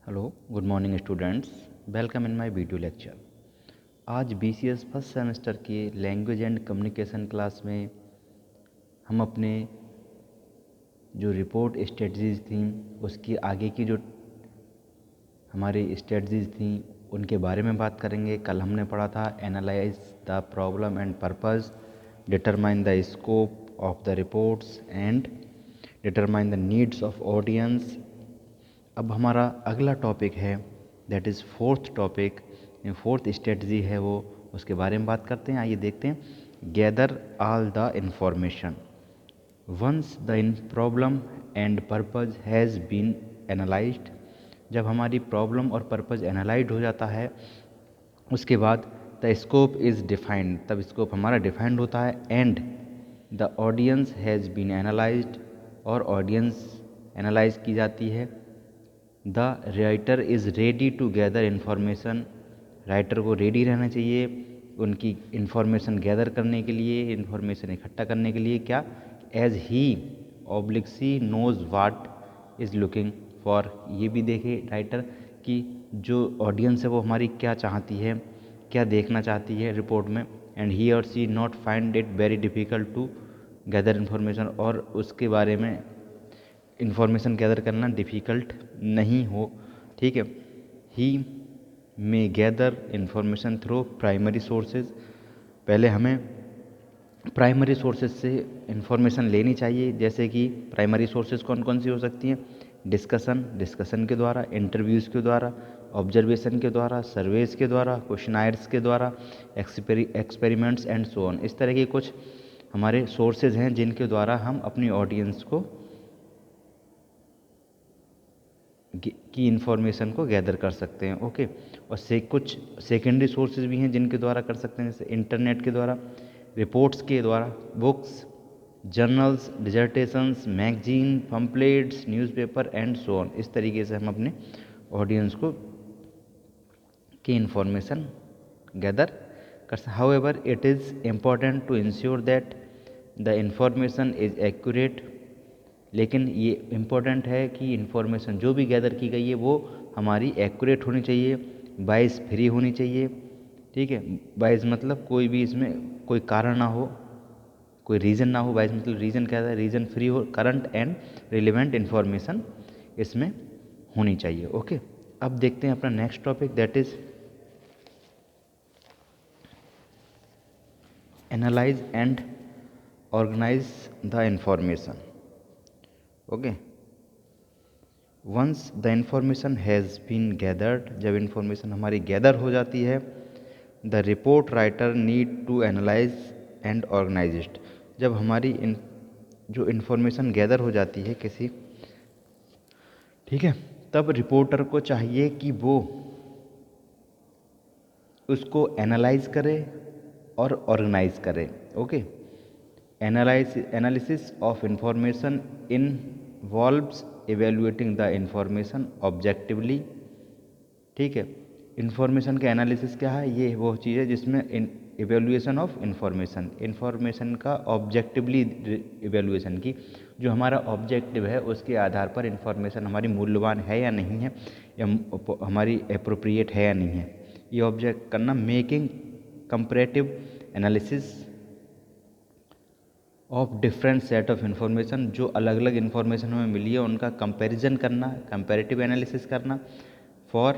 Hello, good morning students. Welcome in my video lecture. आज BCS first semester के language and communication class में हम अपने जो रिपोर्ट स्ट्रेटजीज थी उसकी आगे की जो हमारी स्ट्रेटजीज थी उनके बारे में बात करेंगे। कल हमने पढ़ा था analyse the problem and purpose, determine the scope of the reports and determine the needs of audience. अब हमारा अगला टॉपिक है that is fourth topic, fourth strategy है वो, उसके बारे में बात करते हैं। आइए देखते हैं। Gather all the information once the problem and purpose has been analysed. जब हमारी प्रॉब्लम और पर्पज एनालाइज हो जाता है उसके बाद द स्कोप इज़ डिफाइंड, तब स्कोप हमारा डिफाइंड होता है। And the audience has been analysed, और ऑडियंस एनालाइज की जाती है। The writer is ready to gather information, writer को रेडी रहना चाहिए उनकी इन्फॉर्मेशन गैदर करने के लिए, इन्फॉर्मेशन इकट्ठा करने के लिए। क्या? As he oblique she knows what is looking for. ये भी देखे राइटर कि जो ऑडियंस है वो हमारी क्या चाहती है, क्या देखना चाहती है रिपोर्ट में। एंड ही और she not find it very difficult to gather information, और उसके बारे में इन्फॉर्मेशन गैदर करना डिफ़िकल्ट नहीं हो। ठीक है। He may gather information through primary sources, पहले हमें प्राइमरी सोर्सेज से इन्फॉर्मेशन लेनी चाहिए। जैसे कि प्राइमरी सोर्सेज कौन कौन सी हो सकती हैं? डिस्कशन के द्वारा, इंटरव्यूज़ के द्वारा, ऑब्जर्वेशन के द्वारा, सर्वेज के द्वारा, क्वेश्चनायर्स के द्वारा, एक्सपेरिमेंट्स एंड सो ऑन। इस तरह के कुछ हमारे सोर्सेज हैं जिनके द्वारा हम अपनी ऑडियंस को की इन्फॉर्मेशन को गैदर कर सकते हैं। ओके। और कुछ सेकेंडरी सोर्सेज भी हैं जिनके द्वारा कर सकते हैं, जैसे इंटरनेट के द्वारा, रिपोर्ट्स के द्वारा, books, journals, dissertations, magazine, pamphlets, newspaper and so on. इस तरीके से हम अपने ऑडियंस को की इन्फॉर्मेशन गैदर कर सकते। However it is important to ensure that the information is accurate, लेकिन ये इम्पोर्टेंट है कि इन्फॉर्मेशन जो भी गैदर की गई है वो हमारी एक्यूरेट होनी चाहिए, बाइस फ्री होनी चाहिए। ठीक है। बाइस मतलब कोई भी इसमें कोई कारण ना हो, कोई रीज़न ना हो। बाइस मतलब रीज़न क्या है? रीज़न फ्री हो। करंट एंड रिलेवेंट इन्फॉर्मेशन इसमें होनी चाहिए। ओके। अब देखते हैं अपना next topic that is analyse and organise the information. Okay. Once the information has been gathered, जब इंफॉर्मेशन हमारी गैदर हो जाती है, the report writer need to analyse and organise it. जब हमारी जो इन्फॉर्मेशन गैदर हो जाती है किसी, ठीक है, तब रिपोर्टर को चाहिए कि वो उसको एनालाइज करे और ऑर्गेनाइज करे। Okay. Analysis of information involves evaluating the information objectively. ठीक है। इन्फॉर्मेशन का एनालिसिस क्या है? ये वो चीज़ है जिसमें इवेल्युएशन ऑफ इन्फॉर्मेशन का ऑब्जेक्टिवली इवेल्युएशन की, जो हमारा ऑब्जेक्टिव है उसके आधार पर इन्फॉर्मेशन हमारी मूल्यवान है या नहीं है, या हमारी अप्रोप्रिएट है या नहीं है, ये ऑब्जेक्ट करना। Making comparative analysis of different set of information, जो अलग अलग इन्फॉर्मेशन हमें मिली है उनका कंपैरिजन करना, कंपैरेटिव एनालिसिस करना। फॉर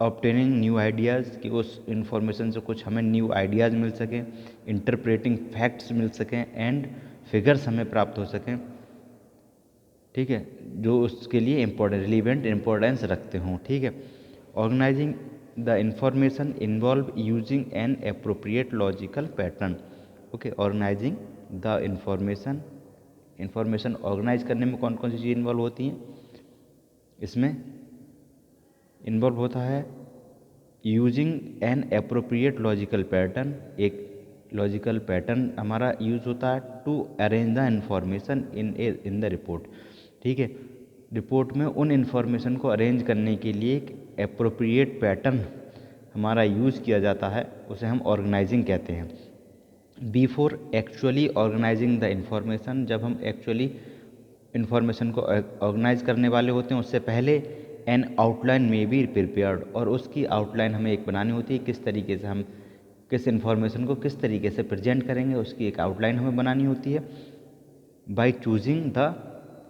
ऑब्टेनिंग न्यू आइडियाज़, कि उस इन्फॉर्मेशन से कुछ हमें न्यू आइडियाज़ मिल सकें, इंटरप्रेटिंग फैक्ट्स मिल सकें, एंड फिगर्स हमें प्राप्त हो सकें। ठीक है। जो उसके लिए रिलीवेंट इम्पोर्टेंस रखते हों। ठीक है। Organising the information involve using an appropriate logical pattern. Okay. Organising the information organise करने में कौन कौन सी चीज़ इन्वॉल्व होती हैं? इसमें इन्वॉल्व होता है using an appropriate logical pattern, एक लॉजिकल पैटर्न हमारा यूज होता है to arrange the information in the report. ठीक है। रिपोर्ट में उन इन्फॉर्मेशन को अरेंज करने के लिए एक अप्रोप्रिएट पैटर्न हमारा यूज़ किया जाता है, उसे हम ऑर्गेनाइजिंग कहते हैं। Before actually organising the information, जब हम एक्चुअली इन्फॉर्मेशन को ऑर्गेनाइज करने वाले होते हैं उससे पहले एन आउटलाइन में बी प्रिपेयर्ड, और उसकी आउटलाइन हमें एक बनानी होती है, किस तरीके से हम किस इन्फॉर्मेशन को किस तरीके से प्रेजेंट करेंगे, उसकी एक आउटलाइन हमें बनानी होती है। By choosing the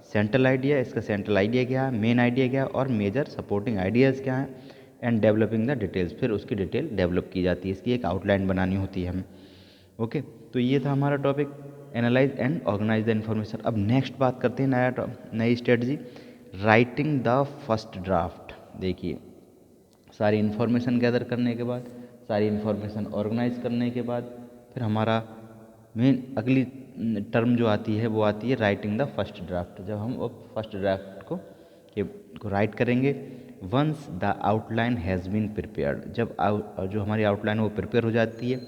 central idea, इसका सेंट्रल आइडिया क्या है, मेन आइडिया क्या है, और मेजर सपोर्टिंग आइडियाज़ क्या हैं, एंड डेवलपिंग द डिटेल्स, फिर उसकी डिटेल डेवलप की जाती है, इसकी एक आउटलाइन बनानी होती है हमें। ओके, तो ये था हमारा topic, analyse and organise the information. अब नेक्स्ट बात करते हैं नई strategy, writing the first draft. देखिए, सारी इन्फॉर्मेशन गैदर करने के बाद, सारी इन्फॉर्मेशन ऑर्गेनाइज करने के बाद, फिर हमारा मेन अगली टर्म जो आती है वो आती है राइटिंग द फर्स्ट ड्राफ्ट। जब हम फर्स्ट ड्राफ्ट को राइट करेंगे, once the outline has been prepared, जब जो हमारी आउटलाइन वो प्रिपेयर हो जाती है,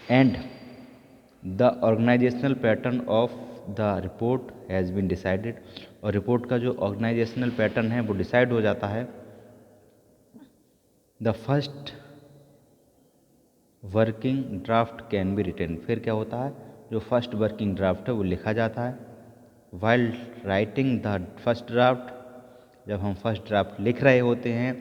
and the organisational pattern of the report has been decided, और रिपोर्ट का जो ऑर्गेनाइजेशनल पैटर्न है वो डिसाइड हो जाता है, the first working draft can be written, फिर क्या होता है, जो फर्स्ट वर्किंग ड्राफ्ट है वो लिखा जाता है। While writing the first draft, जब हम फर्स्ट ड्राफ्ट लिख रहे होते हैं,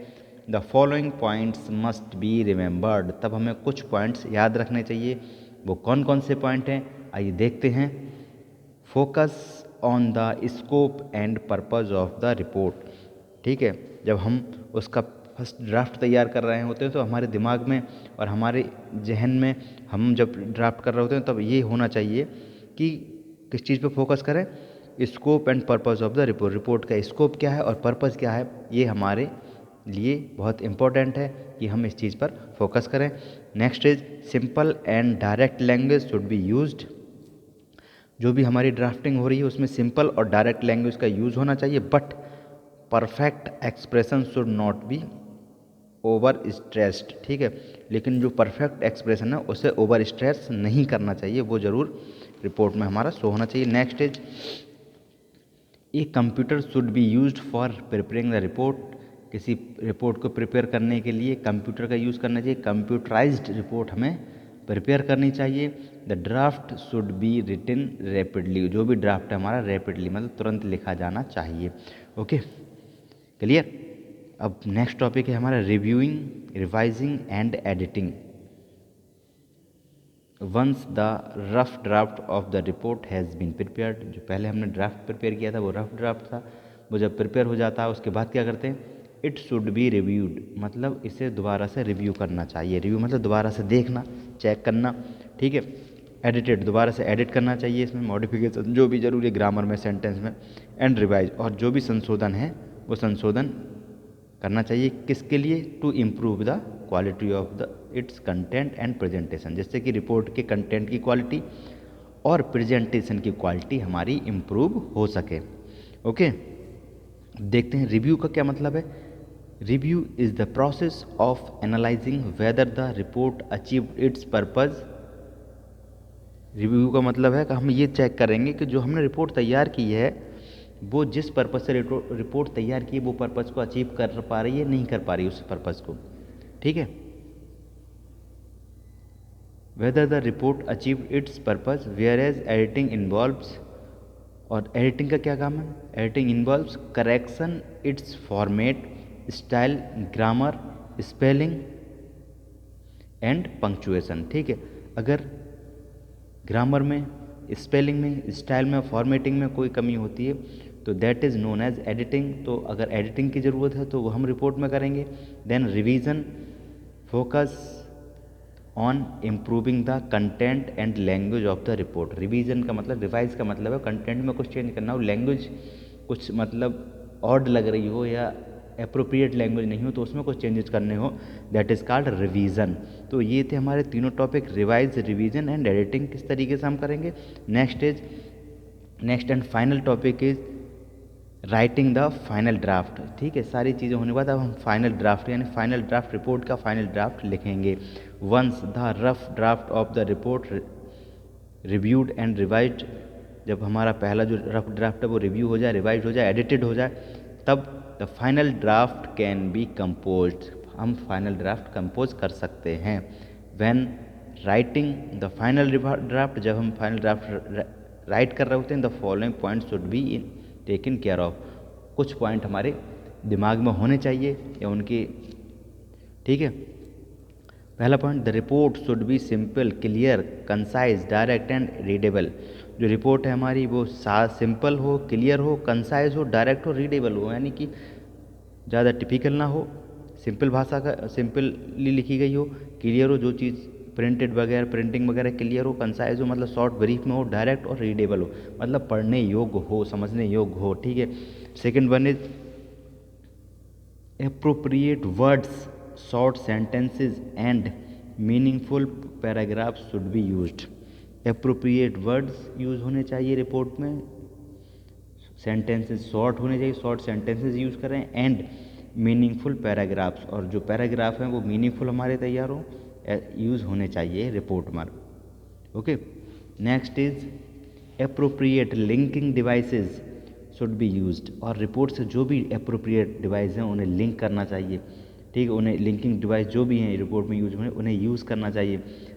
the following points must be remembered, तब हमें कुछ पॉइंट्स याद रखने चाहिए। वो कौन कौन से पॉइंट हैं, आइए देखते हैं। Focus on the scope and purpose of the report, ठीक है, जब हम उसका फर्स्ट ड्राफ्ट तैयार कर रहे होते हैं तो हमारे दिमाग में और हमारे जहन में हम जब ड्राफ्ट कर रहे होते हैं तब ये होना चाहिए कि किस चीज़ पे फोकस करें, scope and purpose of the report, report का स्कोप क्या है और पर्पस क्या है, ये हमारे लिए बहुत इंपॉर्टेंट है कि हम इस चीज़ पर फोकस करें। Next is simple and direct language should be used, जो भी हमारी ड्राफ्टिंग हो रही है उसमें सिंपल और डायरेक्ट लैंग्वेज का यूज़ होना चाहिए, but perfect expression should not be over stressed, ठीक है, लेकिन जो परफेक्ट एक्सप्रेशन है उसे ओवर स्ट्रेस नहीं करना चाहिए, वो ज़रूर रिपोर्ट में हमारा शो होना चाहिए। Next is a computer should be used for preparing the report, किसी रिपोर्ट को प्रिपेयर करने के लिए कंप्यूटर का यूज़ करना चाहिए, कंप्यूटराइज्ड रिपोर्ट हमें प्रिपेयर करनी चाहिए। The draft should be written rapidly, जो भी ड्राफ्ट है हमारा रैपिडली मतलब तुरंत लिखा जाना चाहिए। Okay, clear. अब नेक्स्ट टॉपिक है हमारा reviewing, revising and editing. Once the rough draft of the report has been prepared, जो पहले हमने ड्राफ्ट प्रिपेयर किया था वो रफ ड्राफ्ट था, वो जब प्रिपेयर हो जाता है उसके बाद क्या करते हैं, इट शुड बी रिव्यूड, मतलब इसे दोबारा से रिव्यू करना चाहिए, रिव्यू मतलब दोबारा से देखना, चेक करना, ठीक है। एडिटेड, दोबारा से एडिट करना चाहिए, इसमें मॉडिफिकेशन जो भी जरूरी है ग्रामर में, सेंटेंस में, एंड रिवाइज, और जो भी संशोधन है वो संशोधन करना चाहिए, किसके लिए, to improve the quality of the its content and presentation, जिससे कि रिपोर्ट के कंटेंट की क्वालिटी और प्रेजेंटेशन की क्वालिटी हमारी इम्प्रूव हो सके। ओके, देखते हैं रिव्यू का क्या मतलब है। Review is the process of analysing weather the report achieve its purpose. Review का मतलब है कि हम ये चेक करेंगे कि जो हमने रिपोर्ट तैयार की है वो जिस पर्पज़ से रिपोर्ट तैयार की है वो पर्पज़ को अचीव कर पा रही है, नहीं कर पा रही उस पर्पज़ को, ठीक है। Whether the report achieve its purpose, whereas editing involves, और एडिटिंग का क्या काम है, editing involves correction its format, style, grammar, spelling and punctuation, ठीक है। अगर ग्रामर में, स्पेलिंग में, स्टाइल में, फॉर्मेटिंग में कोई कमी होती है तो that is known as editing, तो अगर एडिटिंग की ज़रूरत है तो वो हम रिपोर्ट में करेंगे। Then revision, focus on improving the content and language of the report, revision का मतलब, रिवाइज का मतलब है कंटेंट में कुछ चेंज करना हो, लैंग्वेज कुछ मतलब ऑड लग रही हो या अप्रोप्रिएट लैंग्वेज नहीं हो तो उसमें कुछ चेंजेस करने हो, दैट इज़ कॉल्ड रिवीजन। तो ये थे हमारे तीनों topic, revise, revision and editing, किस तरीके से हम करेंगे। Next and final topic is writing the final draft, ठीक है। सारी चीज़ें होने के बाद अब हम फाइनल ड्राफ्ट यानी फाइनल ड्राफ्ट, रिपोर्ट का फाइनल ड्राफ्ट लिखेंगे। Once the rough draft of the report reviewed and revised, जब हमारा पहला जो रफ ड्राफ्ट है वो रिव्यू हो जाए, रिवाइज हो जाए, एडिटेड हो जाए, तब the final draft can B composed, हम फाइनल ड्राफ्ट कंपोज कर सकते हैं। When writing the final draft, जब हम फाइनल ड्राफ्ट राइट कर रहे होते हैं, the following point should be taken care of, कुछ पॉइंट हमारे दिमाग में होने चाहिए या उनके, ठीक है। पहला point, the report should be simple, clear, concise, direct and readable. जो रिपोर्ट है हमारी वो सिंपल हो, क्लियर हो, कंसाइज हो, डायरेक्ट हो, रीडेबल हो, यानी कि ज़्यादा टिपिकल ना हो, सिंपल भाषा का, सिंपली लिखी गई हो, क्लियर हो, जो चीज़ प्रिंटेड वगैरह प्रिंटिंग वगैरह क्लियर हो, कंसाइज हो मतलब शॉर्ट ब्रीफ में हो, डायरेक्ट और रीडेबल हो मतलब पढ़ने योग्य हो, समझने योग्य हो, ठीक है। Second one is appropriate words, short sentences and meaningful paragraphs should be used। appropriate words use होने चाहिए रिपोर्ट में, सेंटेंसेस शॉर्ट होने चाहिए, शॉर्ट सेंटेंसेस यूज़ करें, एंड मीनिंगफुल पैराग्राफ्स, और जो पैराग्राफ हैं वो मीनिंगफुल हमारे तैयार हो, यूज़ होने चाहिए रिपोर्ट में। Okay, next is appropriate linking devices should be used, और रिपोर्ट से जो भी एप्रोप्रिएट डिवाइस हैं उन्हें लिंक करना चाहिए, ठीक है। उन्हें लिंकिंग डिवाइस जो भी हैं रिपोर्ट में यूज होने उन्हें यूज़ करना चाहिए।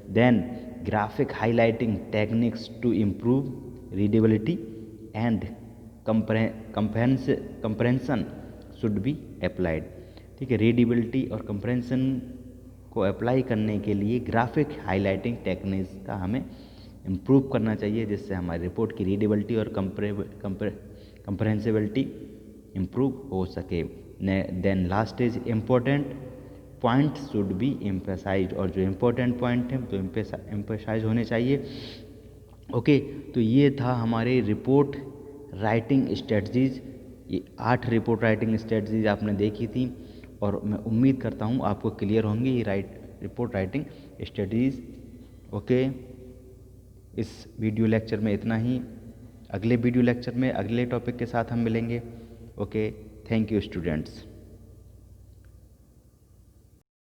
Then graphic highlighting techniques to improve readability and comprehension should be applied, ठीक है। रीडेबिलिटी और कंप्रेंशन को अप्लाई करने के लिए ग्राफिक हाईलाइटिंग टेक्निक्स का हमें इम्प्रूव करना चाहिए, जिससे हमारी रिपोर्ट की रीडेबिलिटी और कंप्रहेंसिबिलिटी इम्प्रूव हो सके। Then last is important point should be emphasised, और जो इम्पोर्टेंट पॉइंट हैं तो एम्फेसाइज होने चाहिए। ओके, तो ये था हमारे रिपोर्ट राइटिंग स्ट्रेटजीज़। ये 8 रिपोर्ट राइटिंग स्ट्रेटजीज आपने देखी थी, और मैं उम्मीद करता हूँ आपको क्लियर होंगी ये रिपोर्ट राइटिंग स्ट्रेटजीज। ओके, इस वीडियो लेक्चर में इतना ही। अगले वीडियो लेक्चर में अगले टॉपिक के साथ हम मिलेंगे। Okay, thank you students.